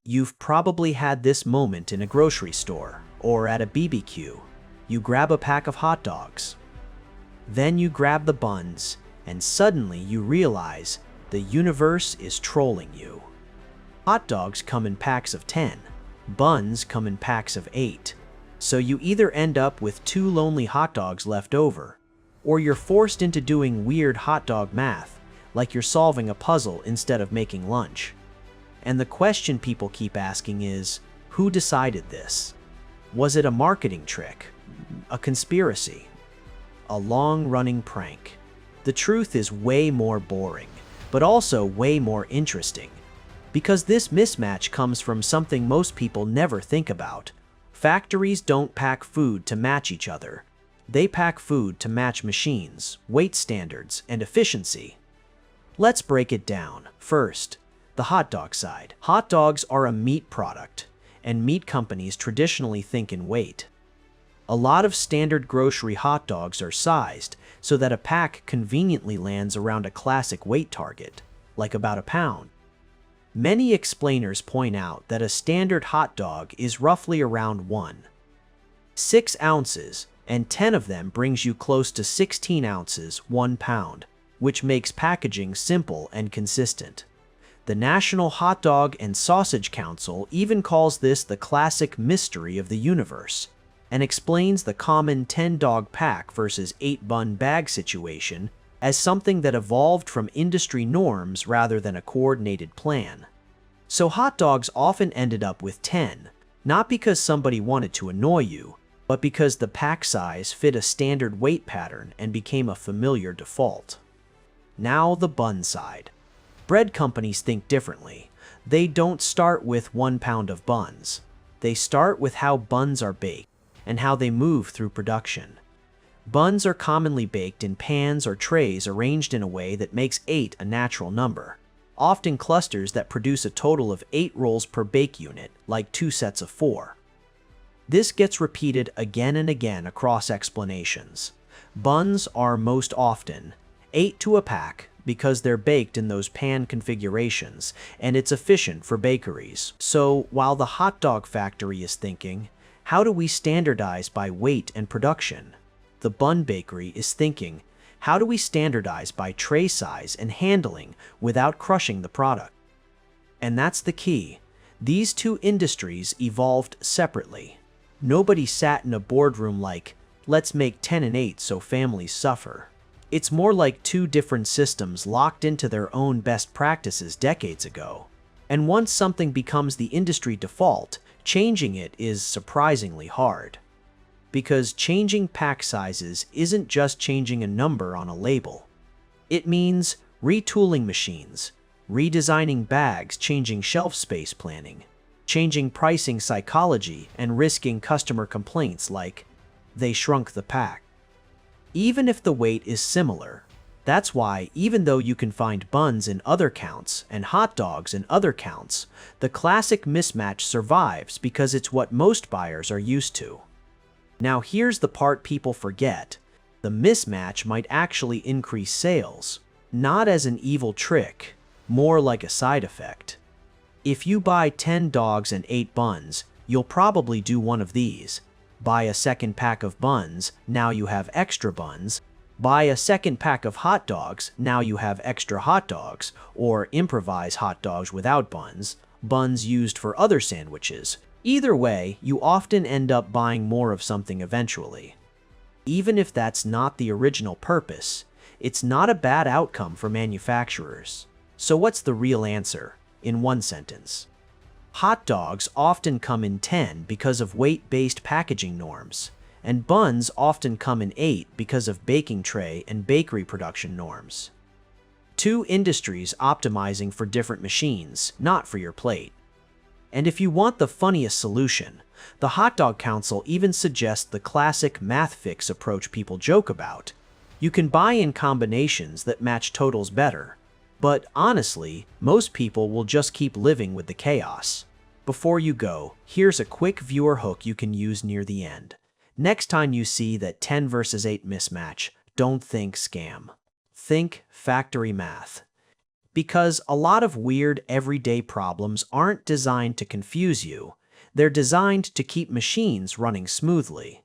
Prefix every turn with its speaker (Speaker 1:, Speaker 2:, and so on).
Speaker 1: You've probably had this moment in a grocery store or at a BBQ. You grab a pack of hot dogs. Then you grab the buns, and suddenly you realize the universe is trolling you. Hot dogs come in packs of 10. Buns come in packs of 8. So you either end up with 2 lonely hot dogs left over, or you're forced into doing weird hot dog math, like you're solving a puzzle instead of making lunch. And the question people keep asking is, who decided this? Was it a marketing trick? A conspiracy? A long-running prank? The truth is way more boring, but also way more interesting. Because this mismatch comes from something most people never think about. Factories don't pack food to match each other. They pack food to match machines, weight standards, and efficiency. Let's break it down. First, the hot dog side. Hot dogs are a meat product, and meat companies traditionally think in weight. A lot of standard grocery hot dogs are sized so that a pack conveniently lands around a classic weight target, like about a pound. Many explainers point out that a standard hot dog is roughly around 1.6 ounces, and 10 of them brings you close to 16 ounces, 1 pound, which makes packaging simple and consistent. The National Hot Dog and Sausage Council even calls this the classic mystery of the universe, and explains the common 10-dog pack versus 8-bun bag situation as something that evolved from industry norms rather than a coordinated plan. So hot dogs often ended up with 10, not because somebody wanted to annoy you, but because the pack size fit a standard weight pattern and became a familiar default. Now the bun side. Bread companies think differently. They don't start with 1 pound of buns. They start with how buns are baked and how they move through production. Buns are commonly baked in pans or trays arranged in a way that makes 8 a natural number, often clusters that produce a total of 8 rolls per bake unit, like 2 sets of 4. This gets repeated again and again across explanations. Buns are most often 8 to a pack because they're baked in those pan configurations, and it's efficient for bakeries. So while the hot dog factory is thinking, how do we standardize by weight and production? The bun bakery is thinking, how do we standardize by tray size and handling without crushing the product? And that's the key. These two industries evolved separately. Nobody sat in a boardroom like, let's make 10 and 8 so families suffer. It's more like 2 different systems locked into their own best practices decades ago. And once something becomes the industry default, changing it is surprisingly hard. Because changing pack sizes isn't just changing a number on a label. It means retooling machines, redesigning bags, changing shelf space planning, changing pricing psychology, and risking customer complaints like, they shrunk the pack. Even if the weight is similar. That's why, even though you can find buns in other counts and hot dogs in other counts, the classic mismatch survives because it's what most buyers are used to. Now here's the part people forget. The mismatch might actually increase sales, not as an evil trick, more like a side effect. If you buy 10 dogs and 8 buns, you'll probably do one of these. Buy a second pack of buns, now you have extra buns. Buy a second pack of hot dogs, now you have extra hot dogs, or improvise hot dogs without buns, buns used for other sandwiches. Either way, you often end up buying more of something eventually. Even if that's not the original purpose, it's not a bad outcome for manufacturers. So what's the real answer, in one sentence? Hot dogs often come in 10 because of weight-based packaging norms, and buns often come in 8 because of baking tray and bakery production norms. 2 industries optimizing for different machines, not for your plate. And if you want the funniest solution, the Hot Dog Council even suggests the classic math fix approach people joke about. You can buy in combinations that match totals better. But honestly, most people will just keep living with the chaos. Before you go, here's a quick viewer hook you can use near the end. Next time you see that 10 versus 8 mismatch, don't think scam. Think factory math. Because a lot of weird everyday problems aren't designed to confuse you, they're designed to keep machines running smoothly.